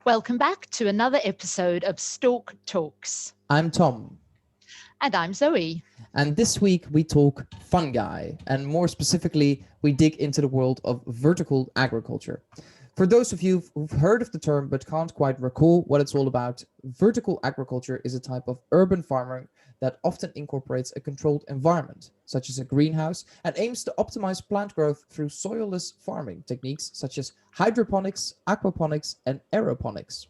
Welcome back to another episode of Stork Talks. I'm Tom. And I'm Zoe. And this week we talk fungi, and more specifically, we dig into the world of vertical agriculture. For those of you who've heard of the term but can't quite recall what it's all about, vertical agriculture is a type of urban farming that often incorporates a controlled environment, such as a greenhouse, and aims to optimize plant growth through soilless farming techniques such as hydroponics, aquaponics, and aeroponics.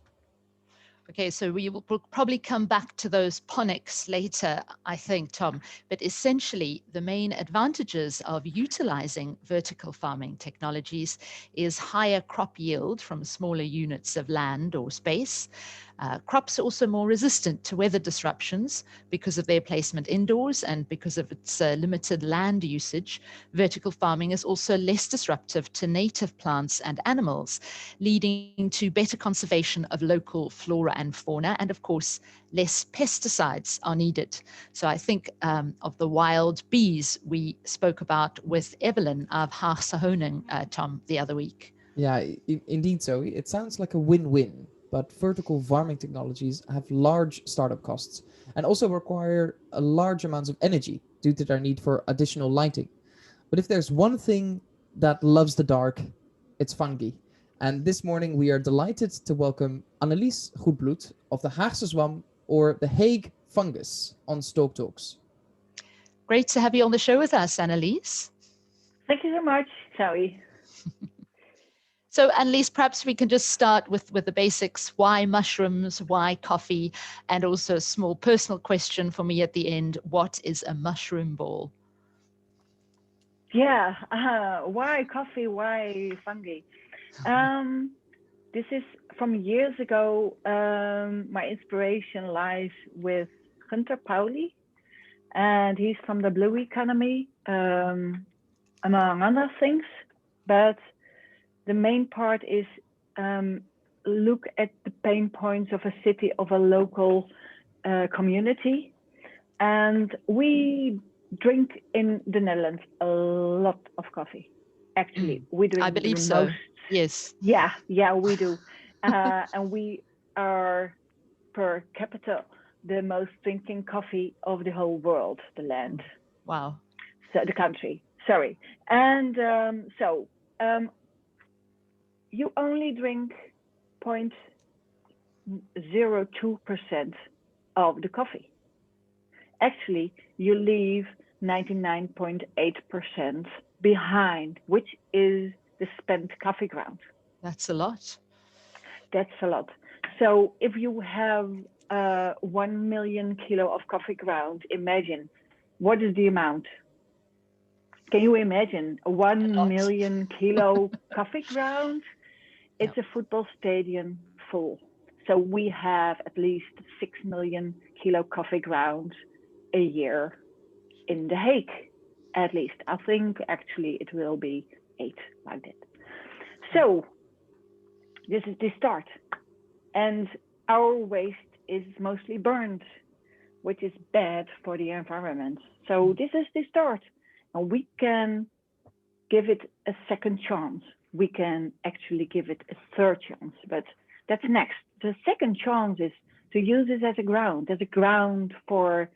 Okay, so we will probably come back to those ponics later, I think, Tom. But essentially, the main advantages of utilizing vertical farming technologies is higher crop yield from smaller units of land or space. Crops are also more resistant to weather disruptions because of their placement indoors and because of its limited land usage. Vertical farming is also less disruptive to native plants and animals, leading to better conservation of local flora and fauna, and of course, less pesticides are needed. So I think of the wild bees we spoke about with Evelyn of Haagse Zwam, Tom, the other week. Yeah, indeed, Zoe. It sounds like a win-win, but vertical farming technologies have large startup costs and also require a large amounts of energy due to their need for additional lighting. But if there's one thing that loves the dark, it's fungi. And this morning we are delighted to welcome Annelies Goedbloed of the Haagse Zwam, or the Hague fungus, on Stork Talks. Great to have you on the show with us, Annelies. Thank you so much, Zoe. So, Annelies, perhaps we can just start with the basics. Why mushrooms? Why coffee? And also a small personal question for me at the end. What is a mushroom ball? Yeah, why coffee? Why fungi? This is from years ago. My inspiration lies with Gunter Pauli, and he's from the blue economy, among other things. But the main part is look at the pain points of a city, of a local community. And we drink in the Netherlands a lot of coffee. Actually, we drink I believe the so. most. Yes. Yeah, we do. And we are per capita the most drinking coffee of the whole world, the land. Wow. So the country, sorry. And you only drink 0.02% of the coffee. Actually, you leave 99.8% behind, which is the spent coffee ground. That's a lot. That's a lot. So if you have 1 million kilo of coffee ground, imagine what is the amount? Can you imagine 1 million kilo coffee ground? It's a football stadium full. So we have at least 6 million kilo coffee ground a year in The Hague, at least. I think actually it will be 8 like that. So this is the start. And our waste is mostly burned, which is bad for the environment. So this is the start. And we can give it a second chance. We can actually give it a third chance, but that's next. The second chance is to use this as a ground for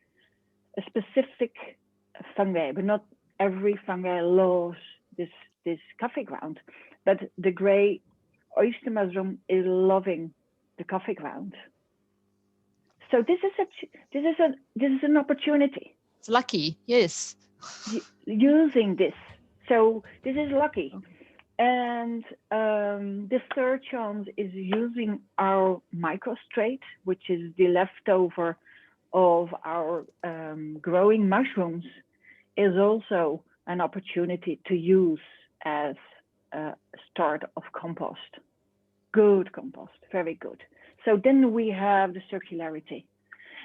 a specific fungi, but not every fungi loves this coffee ground. But the gray oyster mushroom is loving the coffee ground. So this is an opportunity. It's lucky, yes. Using this. So this is lucky. And the third chance is using our microstrate, which is the leftover of our growing mushrooms, is also an opportunity to use as a start of compost. Good compost, very good. So then we have the circularity.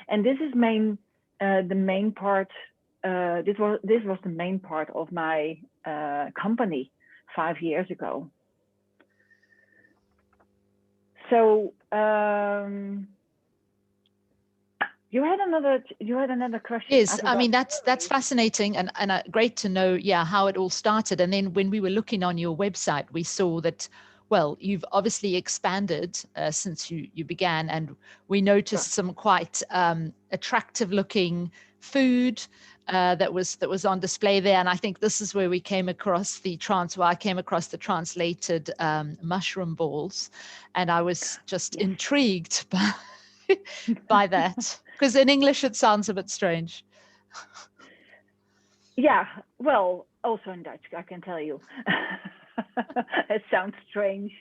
And this is the main part. This was the main part of my company 5 years ago. So you had another question. Yes, I mean that's fascinating and great to know, how it all started. And then when we were looking on your website, we saw that, well, you've obviously expanded since you began, and we noticed some quite attractive looking food that was on display there. And I think this is where we came across I came across the translated mushroom balls, and I was just intrigued by that, because in English it sounds a bit strange. Yeah, well, also in Dutch, I can tell you. It sounds strange.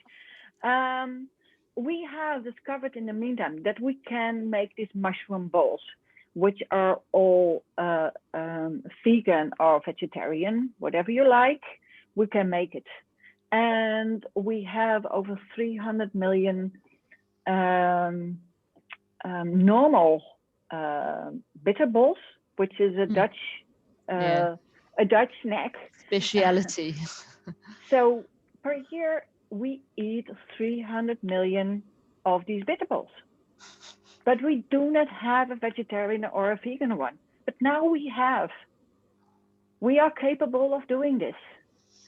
We have discovered in the meantime that we can make these mushroom balls, which are all vegan or vegetarian, whatever you like, we can make it. And we have over 300 million normal bitter balls, which is a Dutch snack. Speciality. So per year we eat 300 million of these bitter balls, but we do not have a vegetarian or a vegan one. But now we are capable of doing this.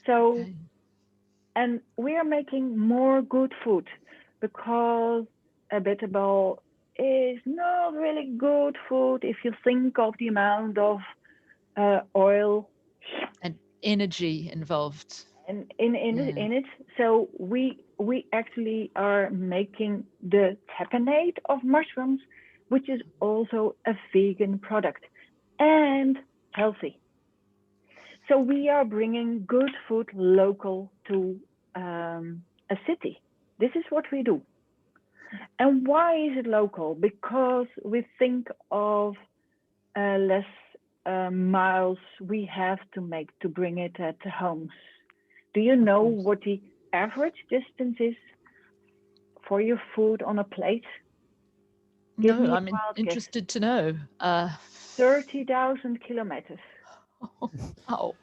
So, and we are making more good food, because a bitter ball is not really good food if you think of the amount of oil and energy involved and in it. So we actually are making the tapenade of mushrooms, which is also a vegan product and healthy. So we are bringing good food local to a city. This is what we do. And why is it local? Because we think of less miles we have to make to bring it at homes. Do you know what the average distance is for your food on a plate? No, I'm interested to know. 30,000 kilometers. Oh.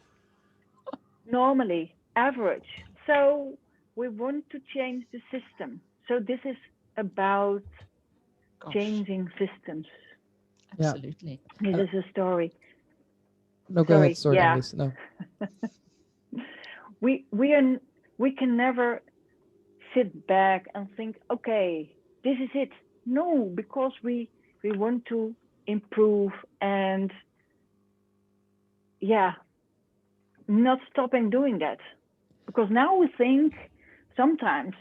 Normally, average. So we want to change the system. So this is about changing systems. Absolutely. This is a story. No, go ahead. Sorry, Annelies. No. We can never sit back and think, okay, this is it. No, because we want to improve and not stopping doing that. Because now we think sometimes,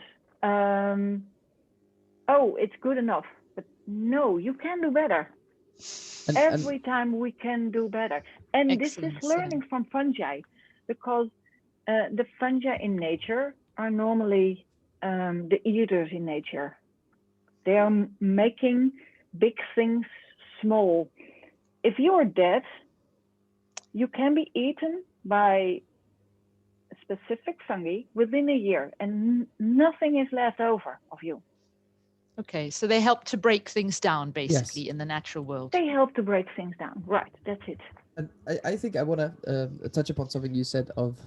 it's good enough. But no, you can do better. Every time we can do better. And this is learning from fungi, because the fungi in nature are normally the eaters in nature. They are making big things small. If you are dead, you can be eaten by specific fungi within a year, and nothing is left over of you. Okay, so they help to break things down, basically, in the natural world. They help to break things down. Right, that's it. And I think I want to touch upon something you said of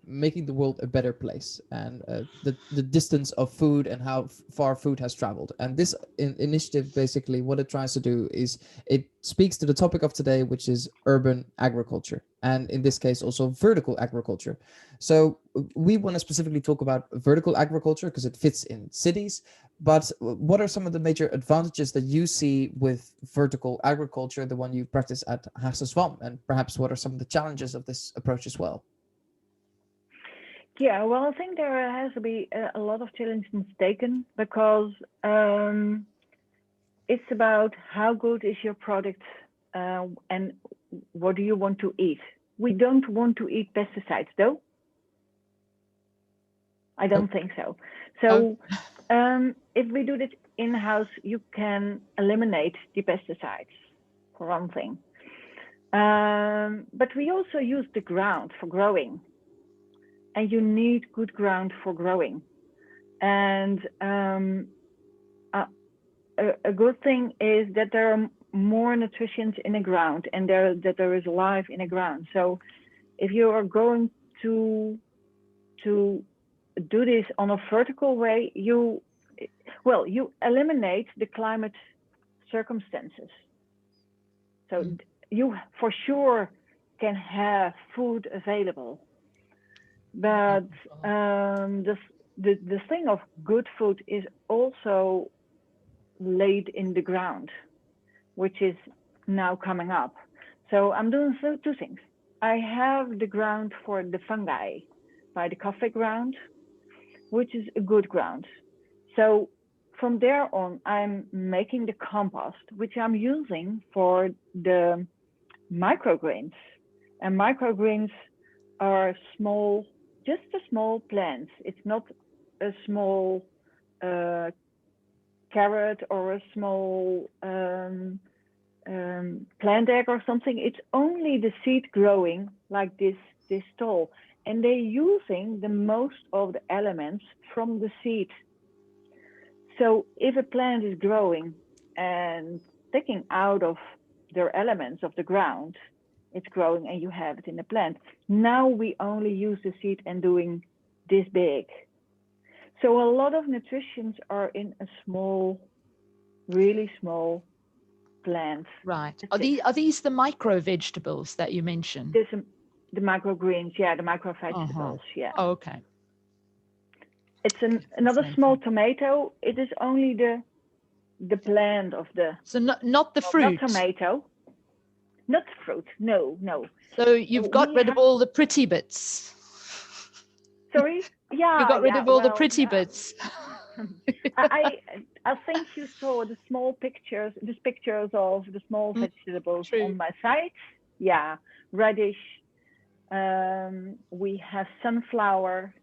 making the world a better place, and the distance of food and how far food has traveled. And this initiative, basically, what it tries to do is it speaks to the topic of today, which is urban agriculture, and in this case, also vertical agriculture. So we want to specifically talk about vertical agriculture because it fits in cities. But what are some of the major advantages that you see with vertical agriculture, the one you practice at Haagse Zwam, and perhaps what are some of the challenges of this approach as well? Yeah, well, I think there has to be a lot of challenges taken, because it's about how good is your product and what do you want to eat. We don't want to eat pesticides, though. I don't think so. So if we do this in-house, you can eliminate the pesticides, for one thing. But we also use the ground for growing. And you need good ground for growing. And a good thing is that there are more nutrients in the ground, and that there is life in the ground. So if you are going to do this on a vertical way, you eliminate the climate circumstances. So you for sure can have food available, but the thing of good food is also laid in the ground, which is now coming up. So I'm doing two things. I have the ground for the fungi by the coffee ground, which is a good ground. So from there on, I'm making the compost, which I'm using for the microgreens. And microgreens are small, just a small plants. It's not a small carrot or a small plant egg or something. It's only the seed growing like this tall, and they're using the most of the elements from the seed. So if a plant is growing and taking out of their elements of the ground, it's growing and you have it in the plant. Now we only use the seed and doing this big. So a lot of nutritions are in a small, really small plant. Right. Are these the micro vegetables that you mentioned? The microgreens, yeah, the micro vegetables, yeah. Oh, okay. It's another small tomato. It is only the plant of the. So not the fruit. Not tomato. Not fruit. No. So you've got rid of all the pretty bits. Sorry. Yeah. You got rid of all the pretty bits. I think you saw the small pictures, these pictures of the small vegetables on my site. Yeah, radish. We have sunflower,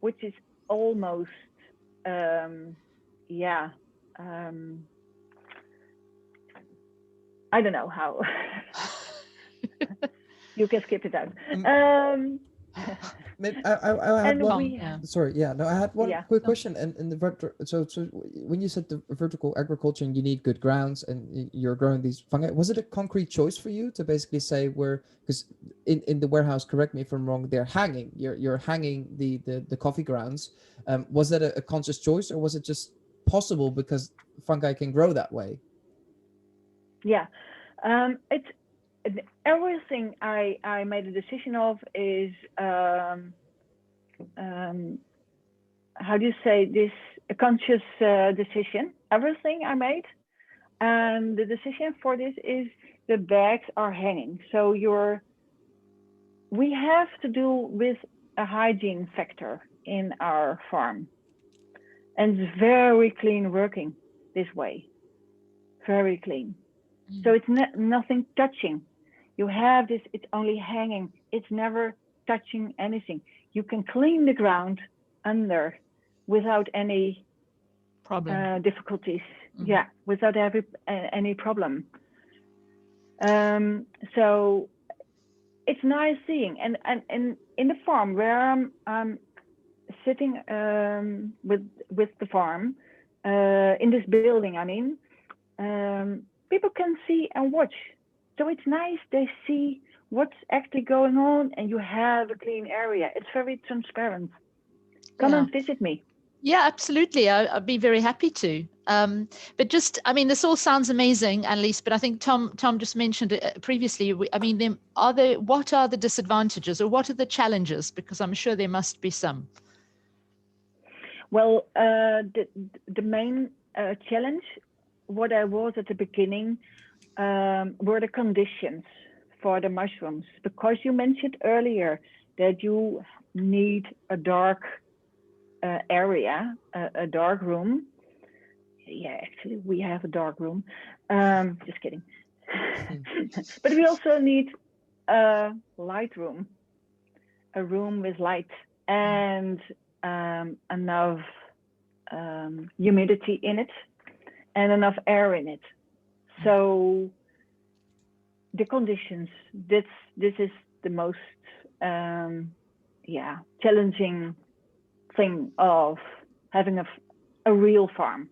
which is almost, I don't know how. You can skip it out. Maybe I had one. Sorry, yeah, no, I had one quick question. And so when you said the vertical agriculture and you need good grounds and you're growing these fungi, was it a concrete choice for you to basically say because in the warehouse, correct me if I'm wrong, they're hanging. You're hanging the coffee grounds. Was that a conscious choice, or was it just possible because fungi can grow that way? Yeah, it's. Everything I made a decision of is how do you say this, a conscious decision. Everything I made, and the decision for this is the bags are hanging. So we have to do with a hygiene factor in our farm, and it's very clean working this way, very clean. So it's nothing touching. You have this, it's only hanging. It's never touching anything. You can clean the ground under without any problem, difficulties. Yeah, without any problem. So it's nice seeing. And in the farm where I'm sitting with the farm, in this building, I mean, people can see and watch. So it's nice, they see what's actually going on, and you have a clean area. It's very transparent. Come and visit me. Yeah, absolutely. I'd be very happy to. But just, I mean, this all sounds amazing, Annelies, but I think Tom just mentioned it previously. What are the disadvantages, or what are the challenges? Because I'm sure there must be some. Well, the main challenge, what I was at the beginning, were the conditions for the mushrooms, because you mentioned earlier that you need a dark area, a dark room. Yeah, actually, we have a dark room. Just kidding. But we also need a light room, a room with light and enough humidity in it and enough air in it. So the conditions, this is the most challenging thing of having a real farm.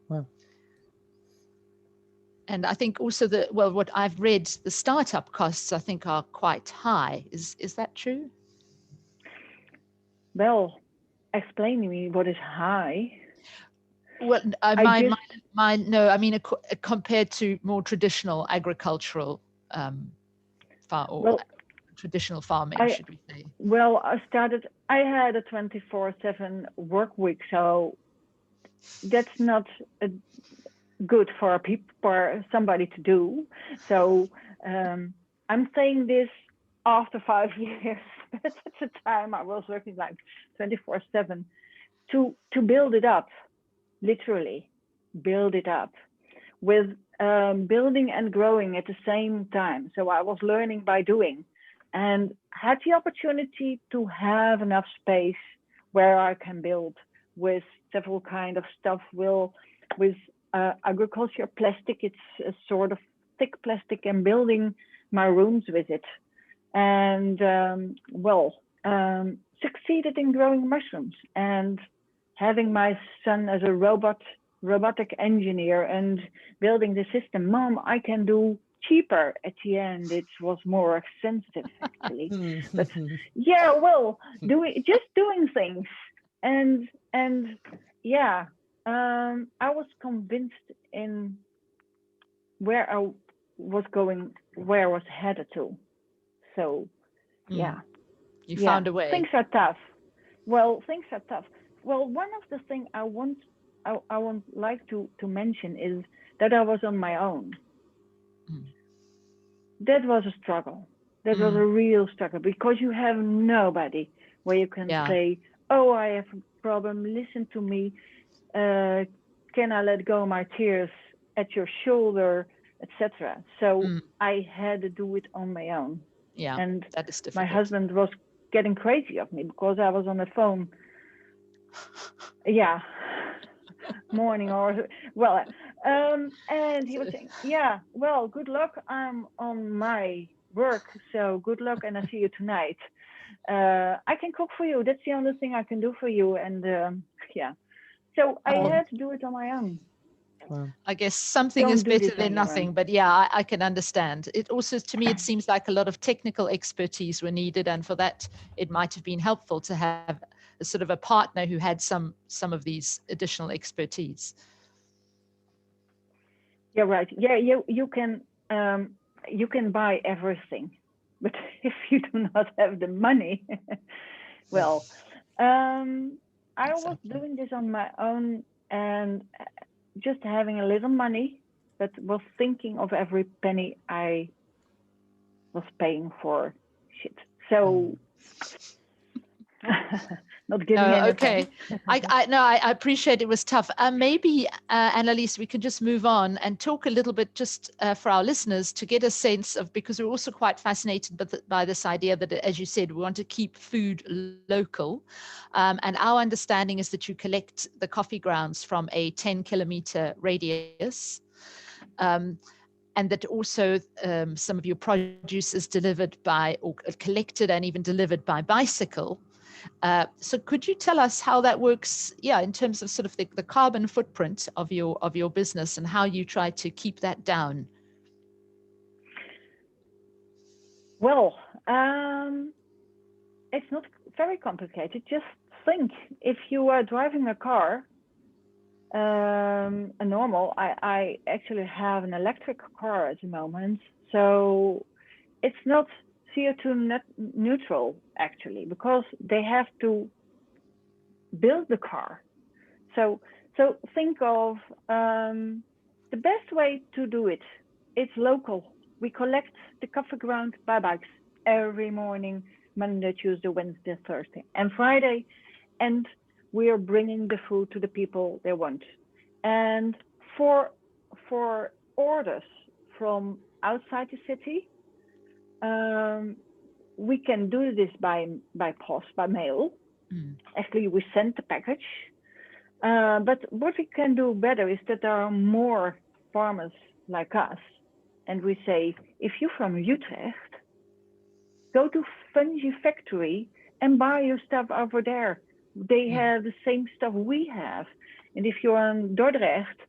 Wow. And I think also what I've read, the startup costs I think are quite high. Is that true? Well, explain to me what is high. Well, compared to more traditional agricultural traditional farming, should we say? Well, I had a 24/7 work week, so that's not good for somebody to do. So I'm saying this after 5 years, but at the time I was working like 24/7 to build it up, literally build it up with building and growing at the same time. So I was learning by doing, and had the opportunity to have enough space where I can build with several kind of stuff. With agriculture plastic, it's a sort of thick plastic, and building my rooms with it, and succeeded in growing mushrooms, and having my son as a robotic engineer and building the system. Mom, I can do cheaper. At the end, it was more expensive actually. But yeah, well, doing things, and yeah, I was convinced in where I was going, where I was headed to. So yeah, you found a way. Things are tough. Well, things are tough. Well, one of the things I want like to mention is that I was on my own. That was a struggle. That was a real struggle, because you have nobody where you can say, oh, I have a problem, listen to me. Can I let go my tears at your shoulder, etc. So I had to do it on my own. Yeah, and that is difficult. My husband was getting crazy of me because I was on the phone. Yeah, morning or and he was saying, yeah, well, good luck. I'm on my work, so good luck, and I'll see you tonight. I can cook for you. That's the only thing I can do for you. And so I had to do it on my own. Wow. I guess something is better than nothing, but yeah, I can understand. It also, to me, it seems like a lot of technical expertise were needed, and for that, it might have been helpful to have a sort of a partner who had some of these additional expertise. Yeah, right. Yeah, you can buy everything, but if you do not have the money, well, I was doing this on my own, and just having a little money, but was thinking of every penny I was paying for shit. So not giving anything. Okay. I appreciate it was tough. Maybe, Annelies, we can just move on and talk a little bit just for our listeners to get a sense of, because we're also quite fascinated by this idea that, as you said, we want to keep food local. And our understanding is that you collect the coffee grounds from a 10-kilometer radius. And that also some of your produce is delivered by, or collected and even delivered by bicycle. So could you tell us how that works, in terms of sort of the carbon footprint of your business, and how you try to keep that down? Well, it's not very complicated. Just think, if you are driving a car, a normal, I actually have an electric car at the moment, so it's not CO2 net neutral actually, because they have to build the car. So think of the best way to do it. It's local. We collect the coffee ground by bikes every morning, Monday, Tuesday, Wednesday, Thursday, and Friday, and we are bringing the food to the people they want. And for orders from outside the city, we can do this by post, by mail. Actually, we send the package. But what we can do better is that there are more farmers like us, and we say, if you're from Utrecht, go to Fungi Factory and buy your stuff over there. They have the same stuff we have. And if you're in Dordrecht,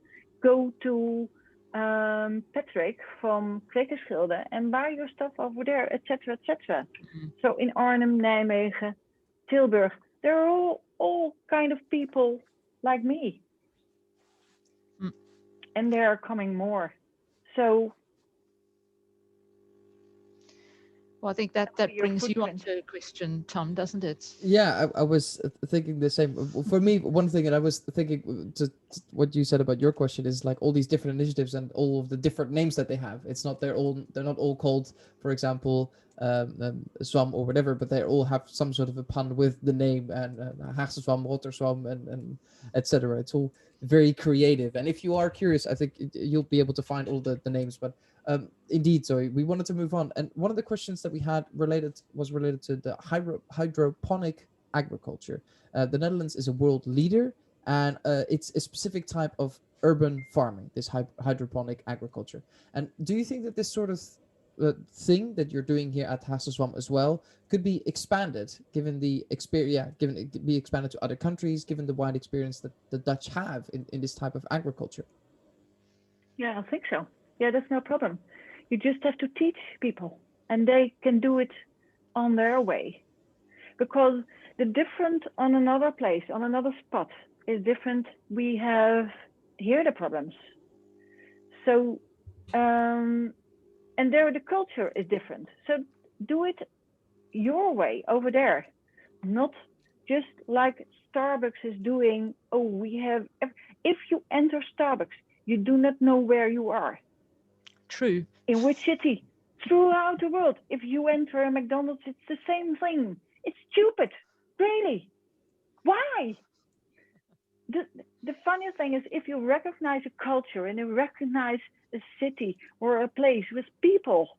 go to Patrick from Kwekersgilde and buy your stuff over there, etc., etc. So in Arnhem, Nijmegen, Tilburg, there are all kind of people like me. And there are coming more. So Well, I think that Your brings you on footprint. to a question, Tom, doesn't it? Yeah, I was thinking the same. For me, one thing, and I was thinking to what you said about your question is like all these different initiatives and all of the different names that they have. It's not they're not all called, for example, Zwam or whatever, but they all have some sort of a pun with the name and Haagse Zwam, Rotter Zwam, and etc. It's all very creative. And if you are curious, I think you'll be able to find all the names. But indeed, Zoe, we wanted to move on. And one of the questions that we had was related to the hydroponic agriculture. The Netherlands is a world leader, and it's a specific type of urban farming, this hydroponic agriculture. And do you think that this sort of thing that you're doing here at Haagse Zwam as well could be expanded, given the experience, given it could be expanded to other countries, given the wide experience that the Dutch have in this type of agriculture? Yeah, I think so. Yeah, that's no problem. You just have to teach people, and they can do it on their way. Because the different on another place, on another spot, is different. We have here the problems. So, and there the culture is different. So do it your way over there, not just like Starbucks is doing. Oh, we have. If you enter Starbucks, you do not know where you are. True. In which city? Throughout the world. If you enter a McDonald's, it's the same thing. It's stupid. Really. Why? The funny thing is, if you recognize a culture and you recognize a city or a place with people,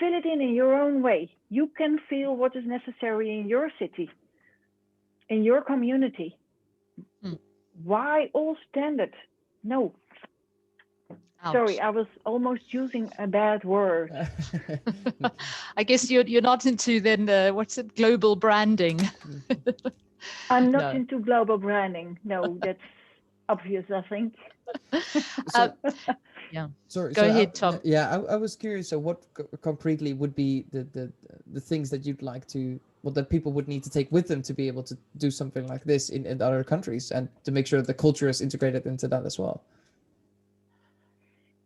fill it in your own way. You can feel what is necessary in your city, in your community. Why all standard? No. Ouch. Sorry, I was almost using a bad word. I guess you're not into then what's it, global branding? I'm not into global branding. No, that's obvious, I think. Yeah. Sorry, Go ahead, Tom. I was curious. So, what concretely would be the things that you'd like to, what that people would need to take with them to be able to do something like this in other countries, and to make sure that the culture is integrated into that as well?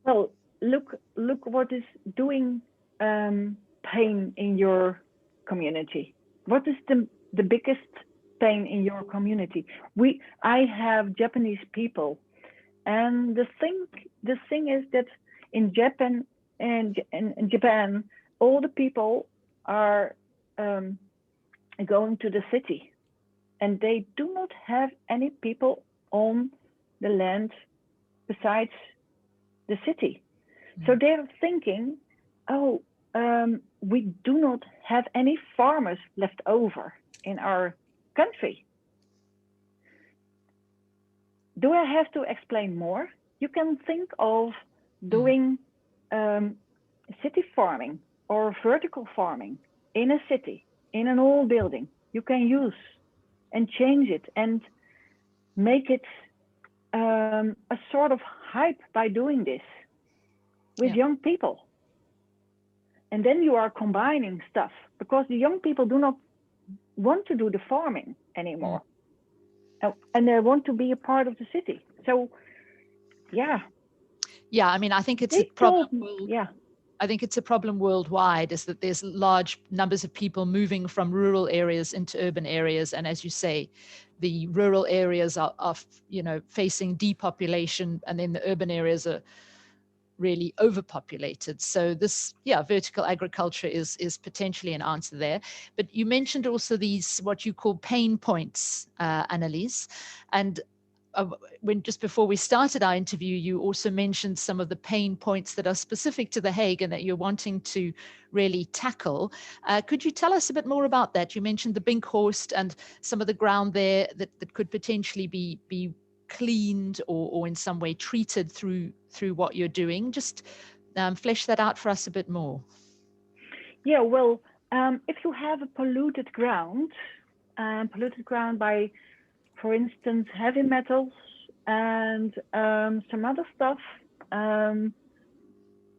Well, look what is doing pain in your community. What is the biggest pain in your community? I have Japanese people, and the thing is that in Japan all the people are going to the city, and they do not have any people on the land besides the city. So they're thinking, oh, we do not have any farmers left over in our country. Do I have to explain more? You can think of doing city farming or vertical farming in a city, in an old building. You can use and change it and make it a sort of hype by doing this with young people. And then you are combining stuff, because the young people do not want to do the farming anymore. And they want to be a part of the city. So, yeah. Yeah, I mean, I think it's a problem. I think it's a problem worldwide, is that there's large numbers of people moving from rural areas into urban areas. And as you say, the rural areas are facing depopulation, and then the urban areas are really overpopulated. So this, vertical agriculture is potentially an answer there. But you mentioned also these, what you call pain points, Annelies. And when just before we started our interview, you also mentioned some of the pain points that are specific to The Hague and that you're wanting to really tackle. Could you tell us a bit more about that? You mentioned the Binkhorst and some of the ground there that could potentially be cleaned or in some way treated through what you're doing. Just flesh that out for us a bit more. Yeah, well, if you have a polluted ground by, for instance, heavy metals and some other stuff,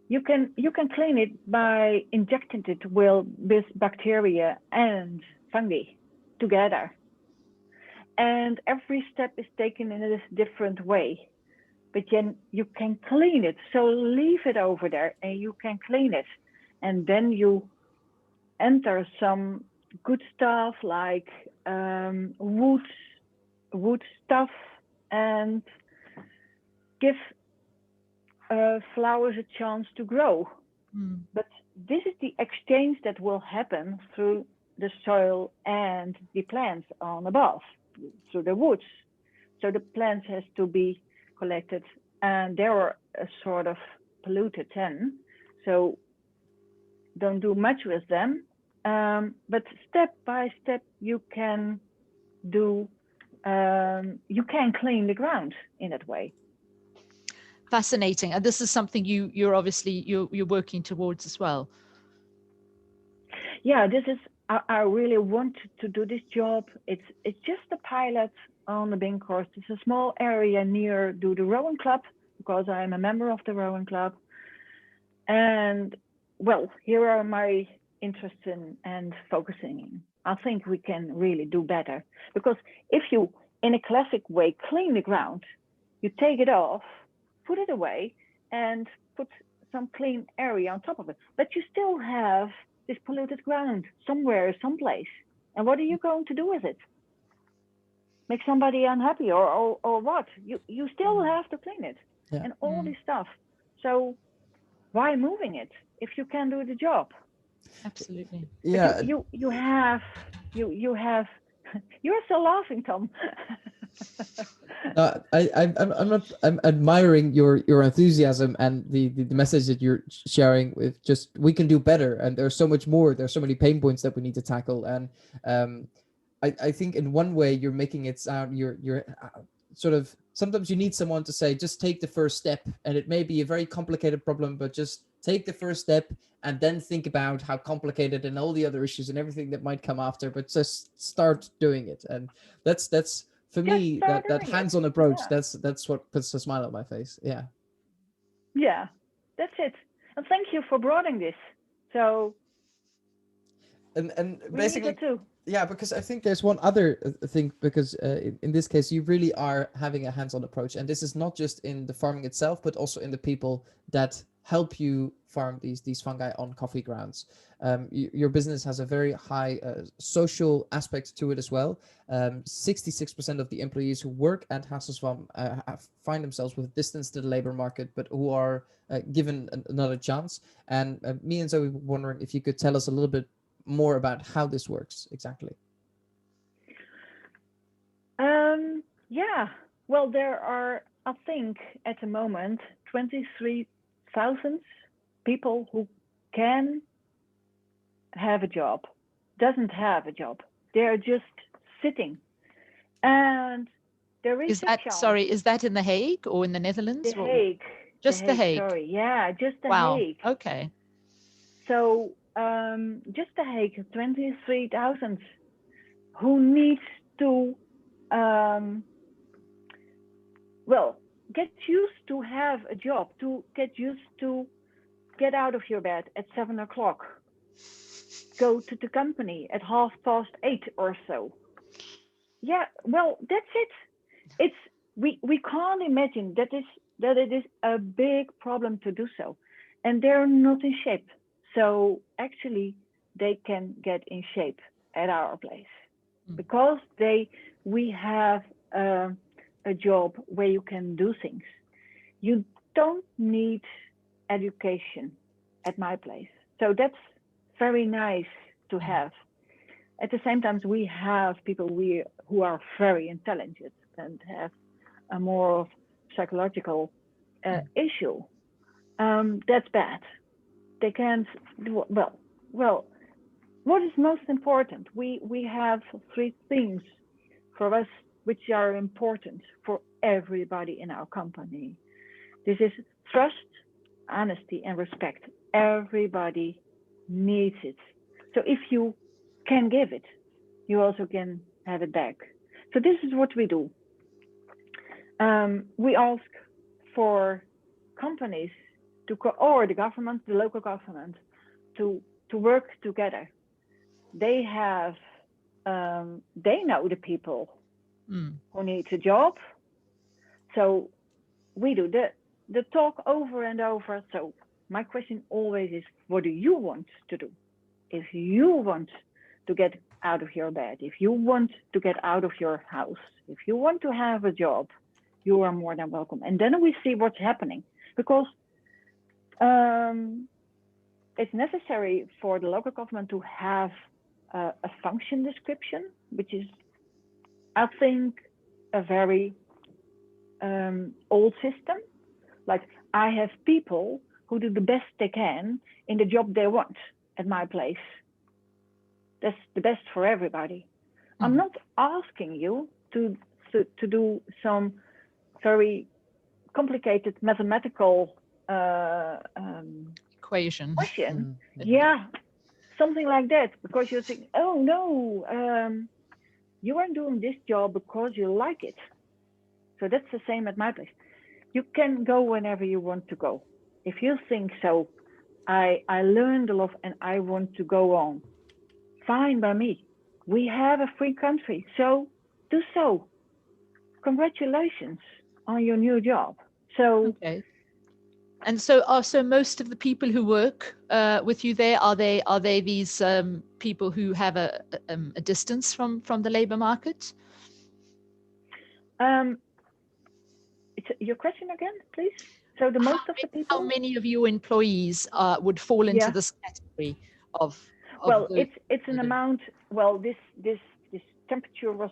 you can clean it by injecting it with bacteria and fungi together. And every step is taken in a different way, but then you can clean it. So leave it over there and you can clean it. and then you enter some good stuff like wood stuff, and give flowers a chance to grow. But this is the exchange that will happen through the soil and the plants on above, through the woods. So the plants has to be collected, and they are a sort of polluted then. So don't do much with them. But step by step, you can clean the ground in that way. Fascinating. And this is something you're obviously you're working towards as well. Yeah, this is, I really want to do this job. It's just a pilot on the Binkhorst. It's a small area near the rowing club, because I'm a member of the rowing club. And well, here are my interests and focusing. I think we can really do better, because if you, in a classic way, clean the ground, you take it off, put it away, and put some clean area on top of it. But you still have this polluted ground somewhere, someplace. And what are you going to do with it? Make somebody unhappy or what? You still have to clean it, and all this stuff. So why moving it if you can do the job? Absolutely. Yeah. You have you're still laughing, Tom. I'm admiring your enthusiasm and the message that you're sharing with just, we can do better, and there's so much more. There's so many pain points that we need to tackle. And I think in one way you're making it sound, you're sort of, sometimes you need someone to say, just take the first step, and it may be a very complicated problem, but just take the first step and then think about how complicated and all the other issues and everything that might come after, but just start doing it. And that's for me, that hands-on approach, that's what puts a smile on my face. Yeah, that's it. And thank you for broadening this. So and we basically, need it too. Yeah, because I think there's one other thing, because in this case, you really are having a hands-on approach. And this is not just in the farming itself, but also in the people that help you farm these fungi on coffee grounds. Your business has a very high social aspect to it as well. 66% of the employees who work at Haagse Zwam find themselves with distance to the labor market, but who are given another chance. And me and Zoe were wondering if you could tell us a little bit more about how this works exactly. Well, there are, I think, at the moment, 23,000 people who can have a job, doesn't have a job. They're just sitting. And there is a chance. Sorry, is that in The Hague or in the Netherlands? The Hague. Just The Hague. Sorry, yeah, just The Hague. Okay. So just The Hague, 23,000 who needs to get used to have a job, to get used to get out of your bed at 7 o'clock, go to the company at 8:30 or so. Yeah, well, that's it. It's we can't imagine that it is a big problem to do so, and they're not in shape. So actually, they can get in shape at our place because we have a job where you can do things. You don't need education at my place, so that's very nice to have. At the same time, we have people who are very intelligent and have a more psychological issue. That's bad. They can't do well. What is most important? We have 3 things for us which are important for everybody in our company. This is trust, honesty, and respect. Everybody needs it. So if you can give it, you also can have it back. So this is what we do. We ask for companies or the government, the local government, to work together. They have, they know the people who need a job. So we do the talk over and over. So my question always is, what do you want to do? If you want to get out of your bed, if you want to get out of your house, if you want to have a job, you are more than welcome. And then we see what's happening, because it's necessary for the local government to have a function description, which is, I think, a very old system. Like, I have people who do the best they can in the job they want at my place. That's the best for everybody. I'm not asking you to do some very complicated mathematical Equation. question. Yeah, something like that, because you think, oh no, you are doing this job because you like it. So that's the same at my place. You can go whenever you want to go. If you think so, I learned a lot and I want to go on, fine by me. We have a free country, so do so. Congratulations on your new job. So okay. And so most of the people who work with you there, are they these people who have a distance from the labor market? it's your question again, please. So the most of the people. How many of your employees would fall into this category of well, it's an amount. Well, this temperature was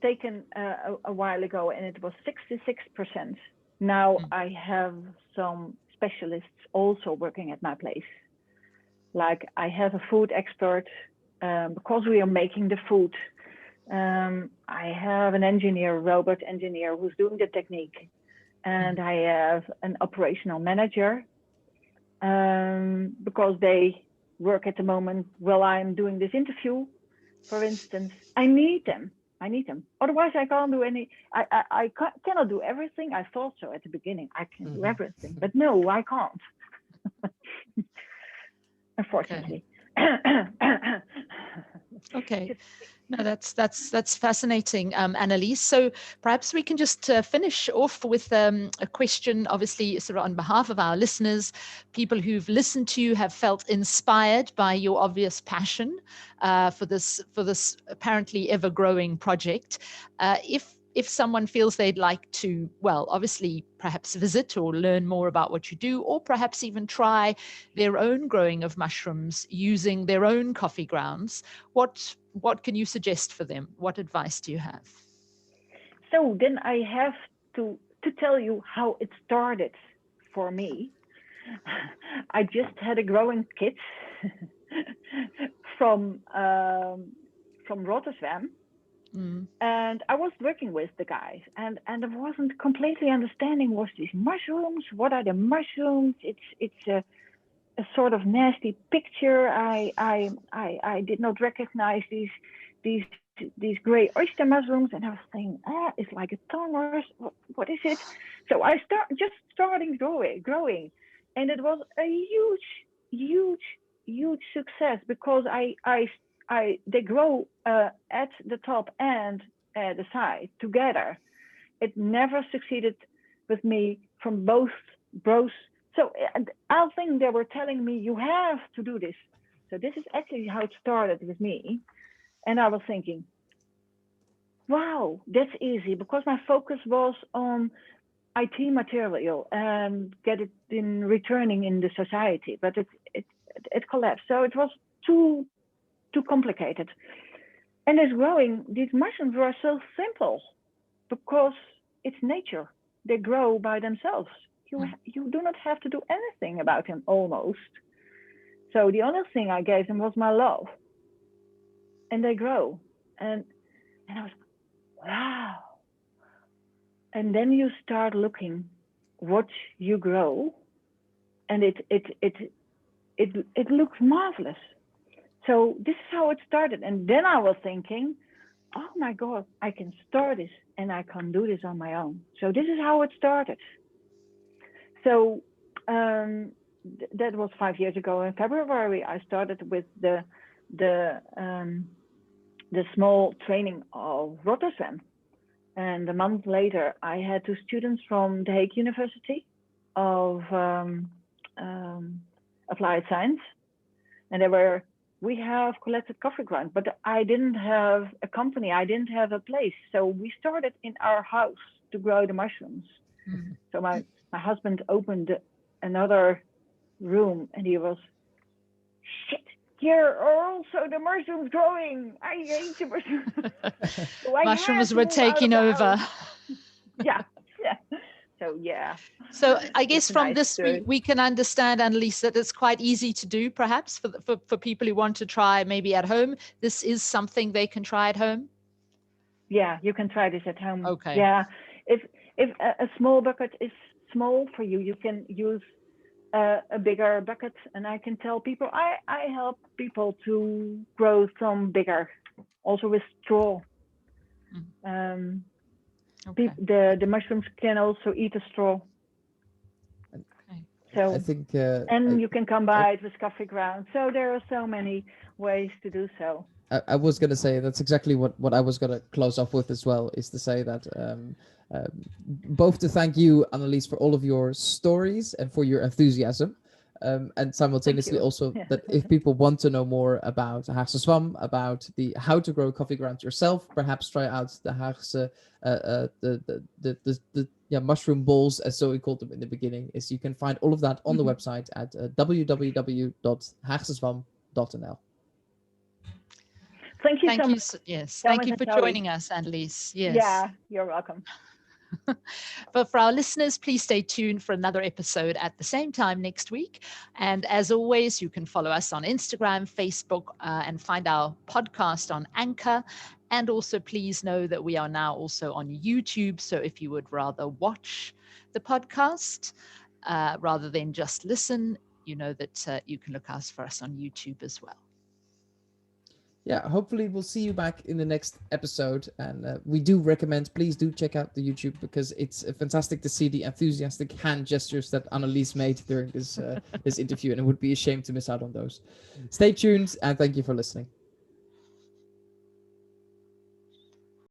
taken a while ago, and it was 66%. Now I have some specialists also working at my place. Like, I have a food expert because we are making the food. I have an engineer, robot engineer, who's doing the technique, and I have an operational manager because they work at the moment while I'm doing this interview, for instance. I need them. Otherwise, I can't do any. I cannot do everything. I thought so at the beginning. I can do everything, but no, I can't. Unfortunately. Okay. No, that's fascinating, Annelies. So perhaps we can just finish off with a question, obviously, sort of on behalf of our listeners, people who've listened to you, have felt inspired by your obvious passion for this apparently ever-growing project. If someone feels they'd like to, well, obviously perhaps visit or learn more about what you do, or perhaps even try their own growing of mushrooms using their own coffee grounds, what can you suggest for them? What advice do you have? So then I have to tell you how it started for me. I just had a growing kit from Rotterdam. And I was working with the guys, and I wasn't completely understanding what's these mushrooms. What are the mushrooms? It's a sort of nasty picture. I did not recognize these gray oyster mushrooms, and I was saying, it's like a tongue, or what is it? So I starting growing, and it was a huge success, because they grow at the top and at the side together. It never succeeded with me from both bros. So I think they were telling me, you have to do this. So this is actually how it started with me. And I was thinking, wow, that's easy, because my focus was on IT material and get it in returning in the society, but it collapsed. So it was too complicated. And as growing, these mushrooms were so simple, because it's nature. They grow by themselves. You do not have to do anything about them, almost. So the only thing I gave them was my love, and they grow. And I was, wow. And then you start looking what you grow, and it looks marvelous. So this is how it started. And then I was thinking, oh my God, I can start this, and I can do this on my own. So this is how it started. So that was 5 years ago. In February, I started with the small training of Rotterdam. And a month later, I had 2 students from the Hague University of applied science, and we have collected coffee grounds, but I didn't have a company, I didn't have a place, so we started in our house to grow the mushrooms. Mm. So my husband opened another room, and he was, shit, here are also the mushrooms growing. I hate the mushrooms. So Mushrooms were taking over. Yeah. So yeah. So I guess It's from nice this we can understand, Annelies, that it's quite easy to do, perhaps for people who want to try maybe at home. This is something they can try at home. Yeah, you can try this at home. Okay. Yeah, if a small bucket is small for you, you can use a bigger bucket, and I can tell people I help people to grow some bigger, also with straw. Okay. The mushrooms can also eat a straw. Okay. So I think, and you can combine it with coffee grounds. So there are so many ways to do so. I was going to say that's exactly what I was going to close off with as well, is to say that both to thank you, Annelies, for all of your stories and for your enthusiasm, and simultaneously also that if people want to know more about Haagse Zwam, about how to grow coffee grounds yourself, perhaps try out the Haagse mushroom balls, as so we called them in the beginning, is you can find all of that on the website at www.haagsezwam.nl. Thank you so much. Yes, thank you for joining us, Annelies. Yes. Yeah, you're welcome. But for our listeners, please stay tuned for another episode at the same time next week. And as always, you can follow us on Instagram, Facebook, and find our podcast on Anchor. And also, please know that we are now also on YouTube. So if you would rather watch the podcast rather than just listen, you know that you can look out for us on YouTube as well. Yeah, hopefully we'll see you back in the next episode. And we do recommend, please do check out the YouTube, because it's fantastic to see the enthusiastic hand gestures that Annelies made during this interview, and it would be a shame to miss out on those. Stay tuned, and thank you for listening.